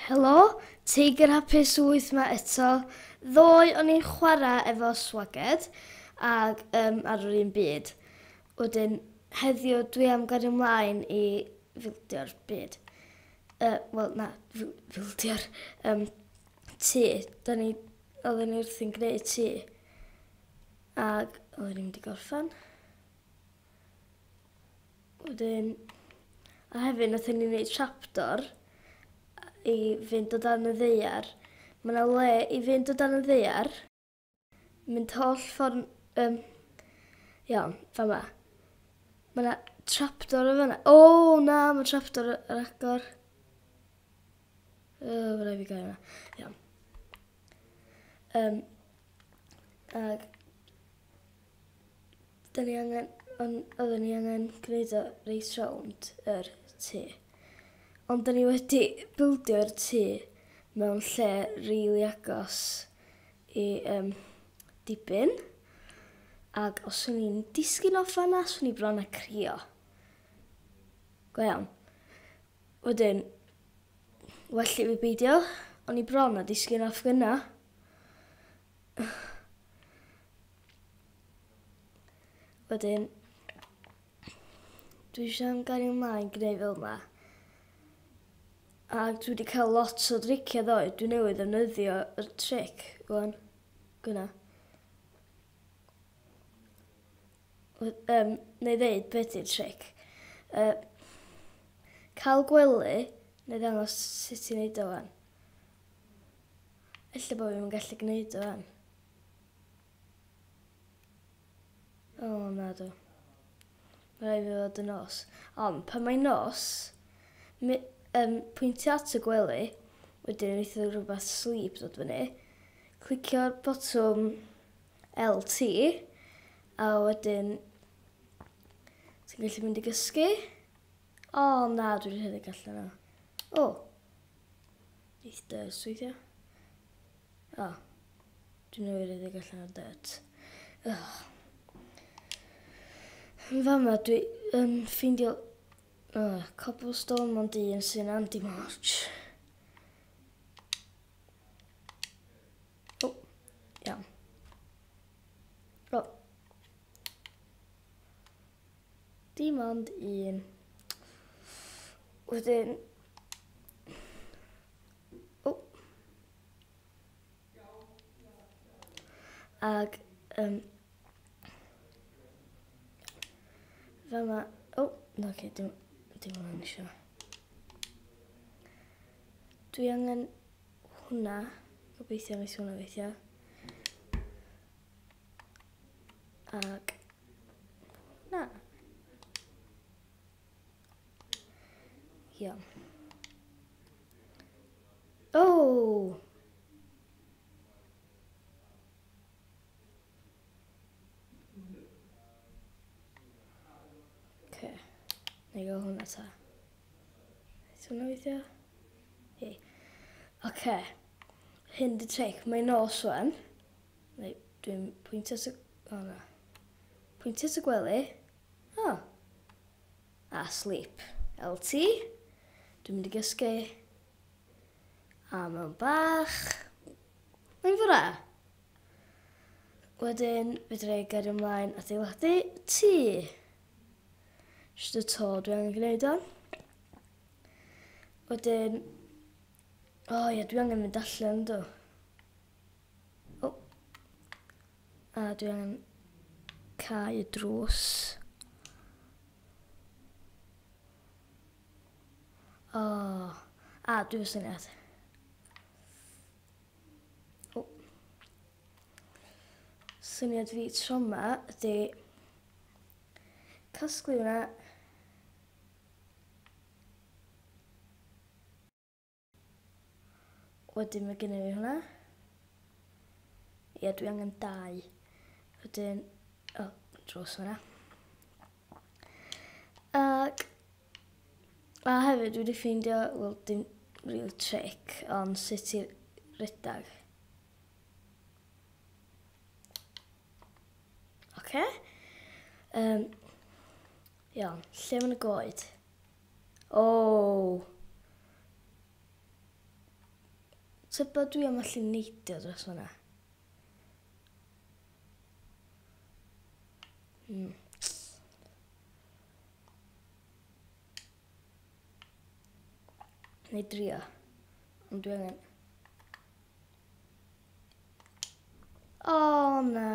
Helo, TeigrHapus8 yma eto. Ddoe o'n i'n chwarae efo swaged ag ar yr un byd. Wedyn, heddiw dwi am gario ymlaen i fildio'r byd. Wel, na, fildio'r tŷ. Oedden ni wrthi'n gwneud tŷ. Ag oedden ni'n mynd i gorffan. Wedyn, a hefyd oedden ni'n gwneud trapdoor i fynd o dan y ddaear. Mae yna le i fynd o dan y ddaear. Mynd holl ffordd... iawn, fama. Mae yna trapdoor o fanna. O, na, mae trapdoor ar agor. Fe rai fi gael yna. Iawn. Ag... Oedden ni angen gwneud o reis rownd yr tŷ. Ond da ni wedi bildio'r tŷ mewn lle rili agos i dibyn. Ag os o'n i'n disgyn off fanna, os o'n i bron a cario. Go iawn. Wedyn, well i fi beidio, o'n i bron a disgyn off gyna. Wedyn, dwi eisiau am gario ymlaen gwneud fel yma. Ac dwi wedi cael lot o driciau ddoe. Dwi newydd ddefnyddio y tric, gwan. Gwna. Neu ddeud beth yw'r tric. Cael gwely, neu ddangos sut i'n neud o wan. Ella bod fi'n gallu gwneud o wan. O, na do. Rai fi fod y nos. Ond, pan mae'n nos, pwyntio at y gwely, wedyn eithaf rhywbeth sleep dod fyny, clicio'r botwm LT, a wedyn ti'n gallu mynd i gysgu. O, na, dwi'n rhedeg allan o. O, eith dyrs weithio. O, dwi'n newydd rhedeg allan o dyrt. Yn fama, dwi'n ffeindio cobblestone mewn dyn sy'n anti-march. O, iawn. O. Dim ond un. Wedyn... O. Ag... Fama... O, na oce, dim ond eisiau. Dwi angen hwnna. Gobeithio nes hwnna weithio. Ag... Na. Iawn. O! Oce. Neu gael hwnna ta. Eith hwnna weithio? Hei. Oce. Hyn di tric. Mae'n nos wan. Dwi'n pwyntio at y... O na. Pwyntio at y gwely. O. A sleep. LT. Dwi'n mynd i gysgu. A mewn bach. Mae'n fyrra. Wedyn, fydra i gario ymlaen adeiladu tŷ. Just y to dwi angen gwneud o. Wedyn... O ie, dwi angen mynd allan do. O. A dwi angen cau y drws. O. A, dwi fy syniad. O. Syniad fi tro yma ydy... Casglu hwnna. Wedyn mae gennym fi hwnna. Ie, dwi angen 2. Wedyn... O, dros hwnna. Ac... A hefyd dwi wedi ffeindio... Wel, dim real trick, ond sut i'r redag. Oce? Iawn, lle mae'n y goed? O! Tybed dwi am allu neidio dros hwnna. Neu drio. Ond dwi angen. O, na.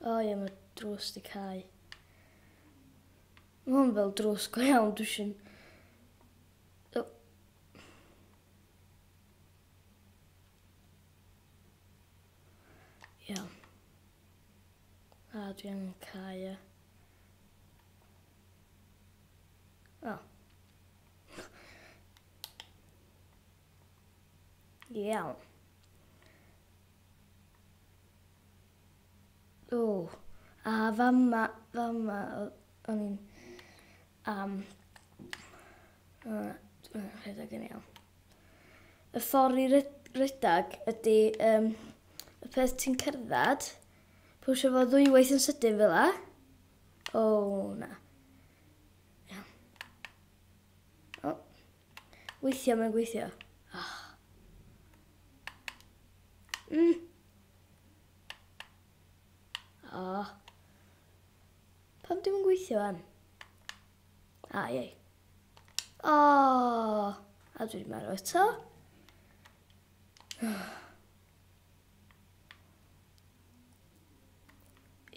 O ie, mae drws di cau. Mae hwn fel drws go iawn, dwi eisiau... Iawn. A dwi angen cau e. O. Iawn. O. A fama, o'n i'n... Dwi'n rhedeg yn iawn. Y ffordd i redag ydy y peth ti'n cerdded, pwysio fo ddwywaith yn sydyn fel la. O, na. Iawn. O. Weithio, mae'n gweithio. O. Pam dim yn gweithio an? A, ie. O. A dwi'n marw eto.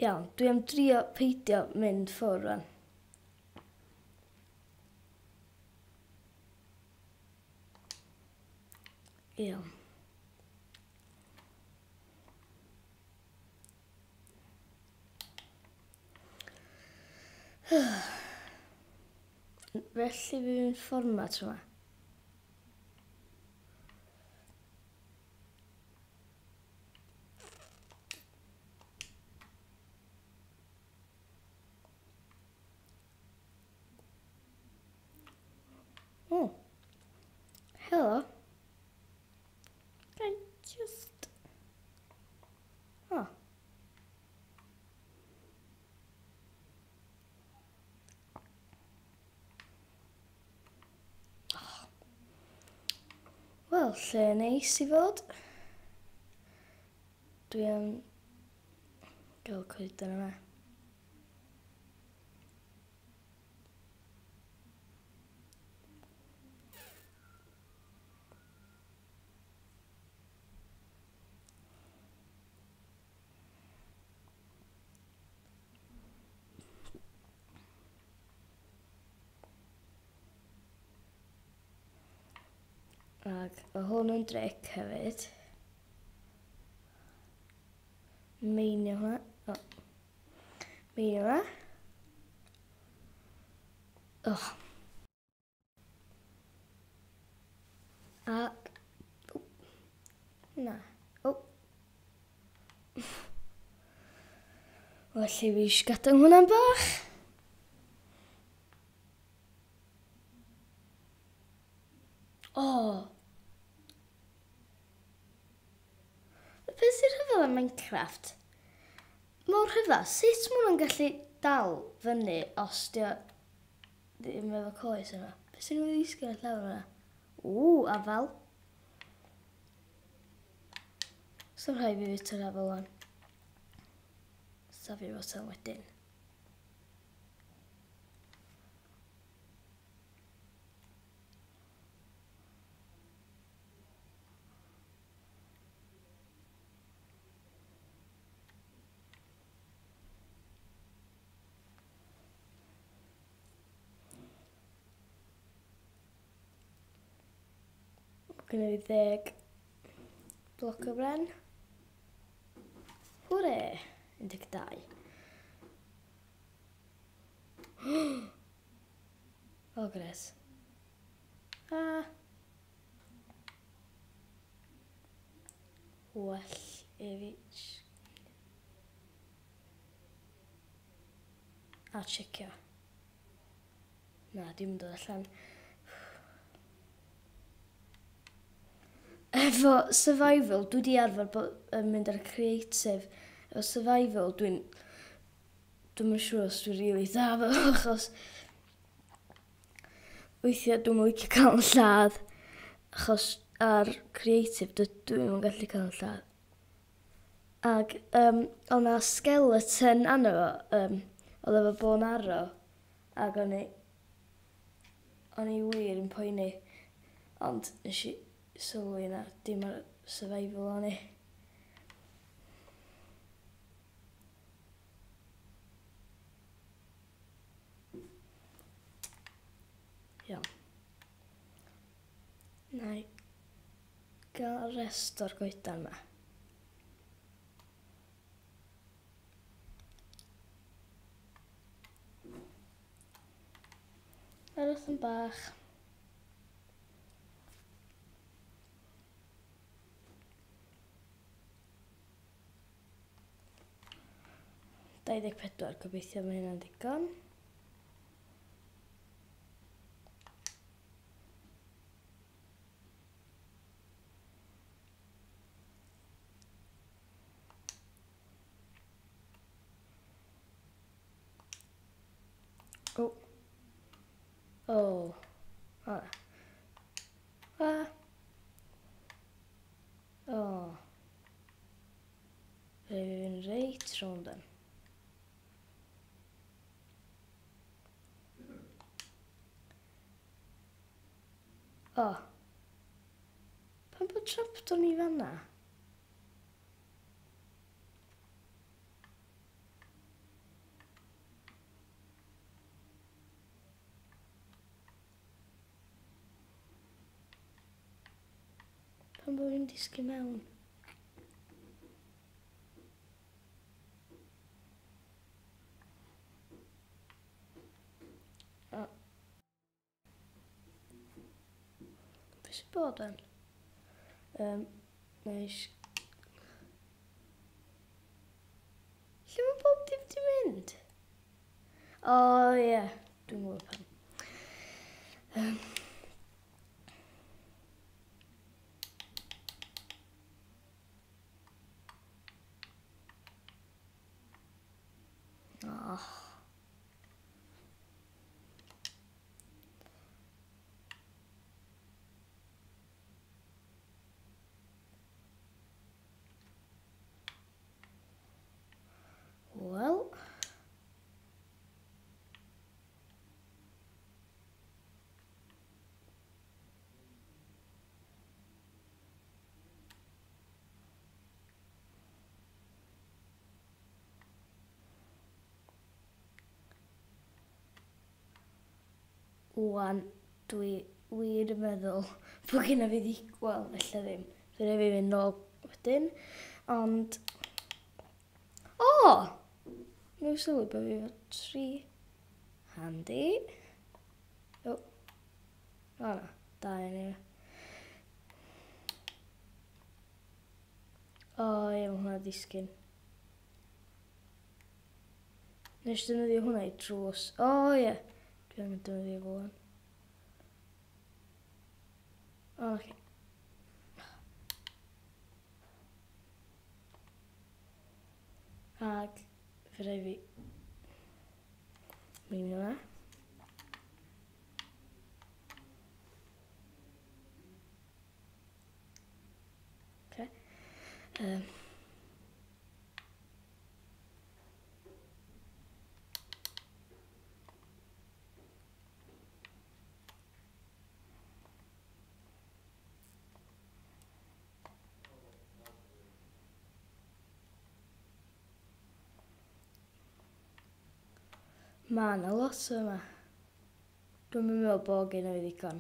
Iawn, dwi am drio peidio mynd ffwrdd rwan. Iawn. Felly fi'n fformat yma. Oh, hello. I just... Oh. Wel, lle neis i fod. Dwi am gael coeden yma. Ac o hwn yn dric hefyd. Meinio hwnna. O. Meinio hwnna. O. Ac... O. Na. O. Felly fi eisiau gadael hwnna'n bach. O. Beth sy'n rhyfel yn Minecraft? Mor rhyfel, sut mae hwnna'n gallu dal fyny os ddim efo coes yna? Beth sy'n nhw'n ddisgyn y llawr yna? Afal. So'n rhaid fi fyta'r afal wan. Safi fo tan wedyn. Gynna fi 10 bloc o bren. Hwre! 12. O, gres. Well i fi... A checio. Na, dim yn dod allan. Efo survival, dwi di arfer mynd ar creative. Efo survival, Dwi'n yn siŵr os dwi'n rili dda fel achos weithiau dwi'n licio cael yn lladd achos ar creative dwi'n yn gallu cael yn lladd. Ac oedd yna skeleton anna fo, oedd efo bon arrow, ac o'n i wir yn poeni, ond nes i sylwi na dim ar survival o'n i. Iawn. Na i gael rest o'r goedan yma. Arwth yn bach. $24, gobeithio mae hynna'n digon. Rwy'n reit rownd yn. Pan bod trapdoor ni fanna? Pan bod fi'n disgu mewn? Be sy'n bod yn? Neis. Lle mae bob dim di mynd? Ie, dwi'n gwybod pan. Wel. Wan, dwi wir yn meddwl bod gyda fi wel, ella ddim. Fe rhaid fi fynd nôl wedyn, ond... Nw sylwi bod fi efo 3 handi. Na, 2 anyway. Ie, mae hwnna disgyn. Nes defnyddio hwnna i drws. Ie. Dwi'n mynd defnyddio fo wan. Oce. Ac fe rai fi mynd hwnna. Okay. Ma' 'na lot yma. Dwi'm yn meddwl bod genna fi ddigon.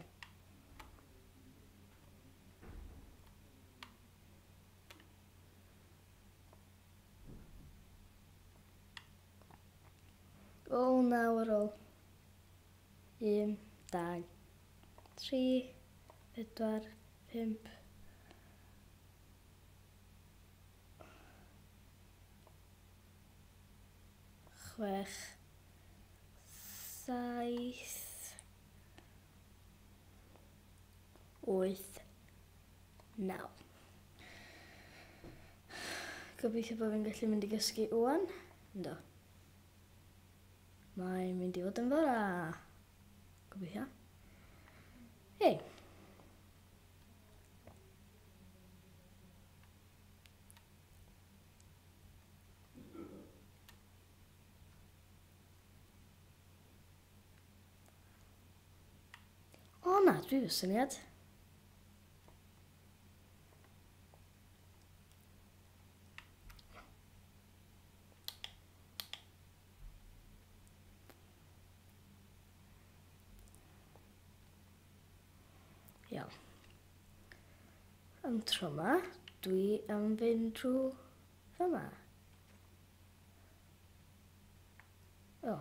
Naw ar ôl. 1, 2, 3, 4, 5. Chwech. 7. 8. 9. Gobeithio bod fi'n gallu mynd i gysgu ŵan. Ynddo. Mae'n mynd i fod yn fara. Gobeithio. Hei. O na, dwi efo syniad. Iawn. Am tro yma, dwi am fynd drwy fyma. O.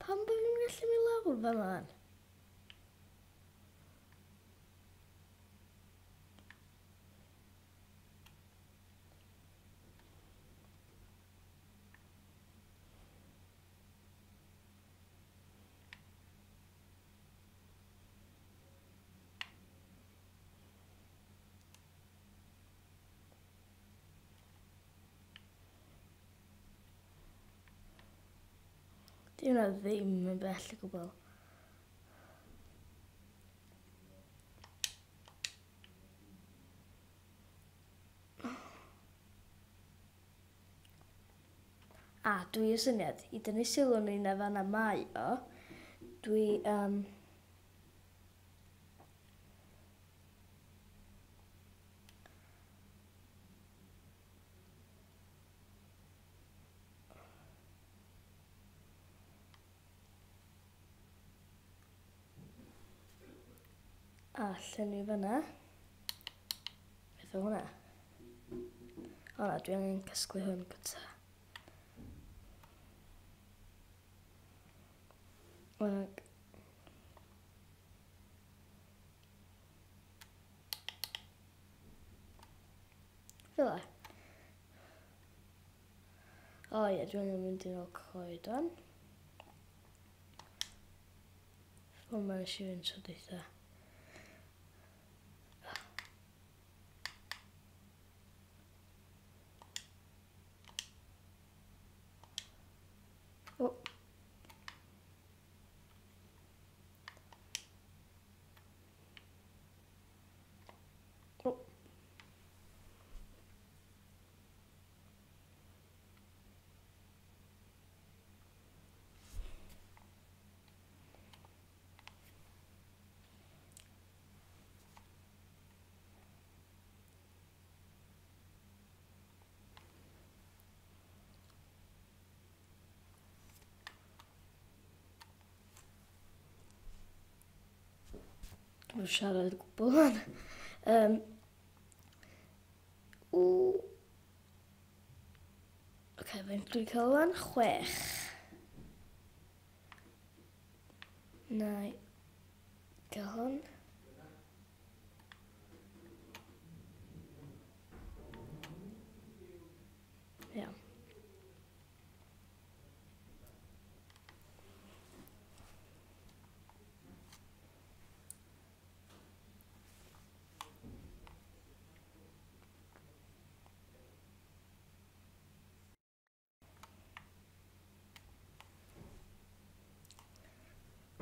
Pam bod fi'n gallu mynd lawr fyma? Di hwnna ddim yn bell o gwbl. A dwi o syniad, i dynnu sylw ni na fanna mae o, dwi a llenwi fyna. Beth o hwnna? O na, dwi angen casglu hwn gyda. Fel e. O ie, dwi angen mynd i'n ôl coeden. Fel mae'n eisiau fynd tro dweitha. O. O. Dwi'n siarad o gwbl hwn. Oce, fe'n dwi'n cael hwn 6. Na i gael hwn. Iawn.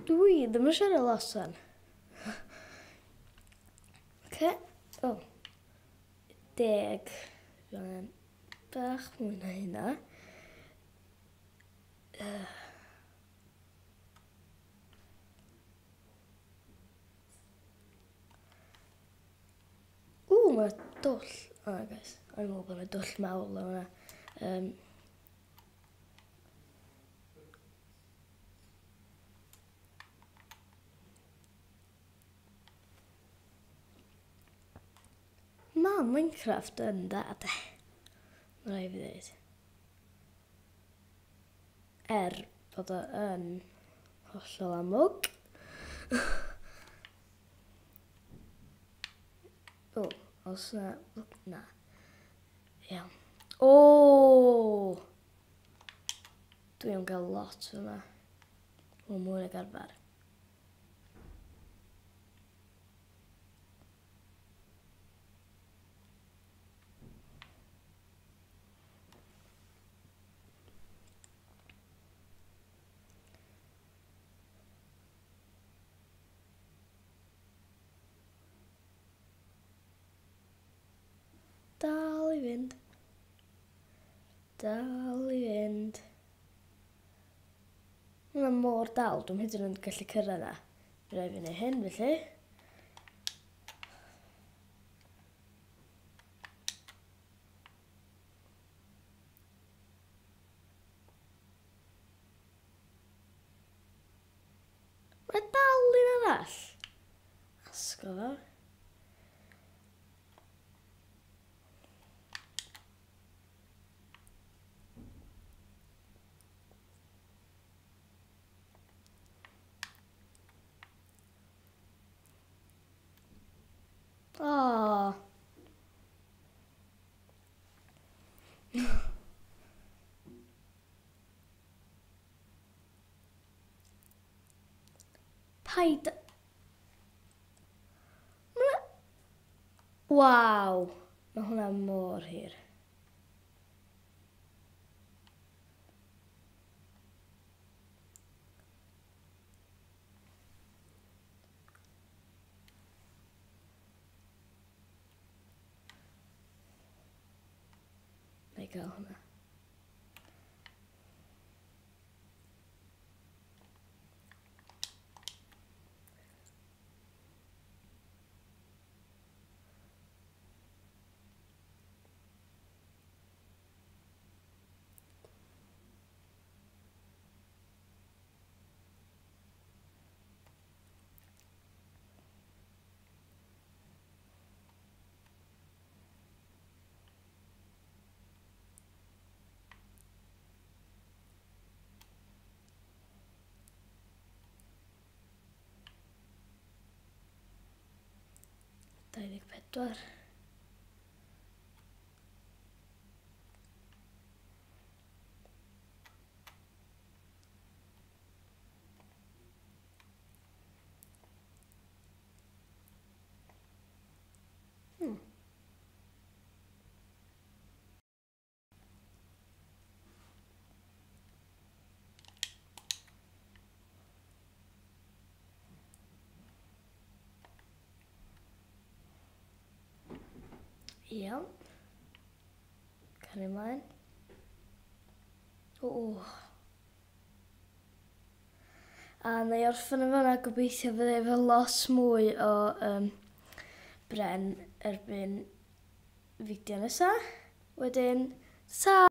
Dwi ddim yn siarad lot fan. Oce. O. 10. Dwi'n bach mwy na hynna. Mae dwll. O, guys. O'n meddwl bod yna dwll mawr o hwnna. Minecraft yn da, de. Rai fi ddweud. Bod o yn hollol amlwg. Os na... Na. Iawn. Dwi'n gael lot fyna. Mwy ag arfer. Dal i fynd. Mae'n mor dal, dwi'n hyd yn oed gallu cyrraedd na. Rhaid fi wneud hyn, felly. Mae dal un arall. Asgo fo. Paid... Waw! Mae hwnna mor hir. Na i gael hwnna. Pedwar. Iawn. Cario ymlaen. A na i orffen yn fan'na, gobeithio fydde efo lot mwy o bren erbyn fideo nesa. Wedyn, ta!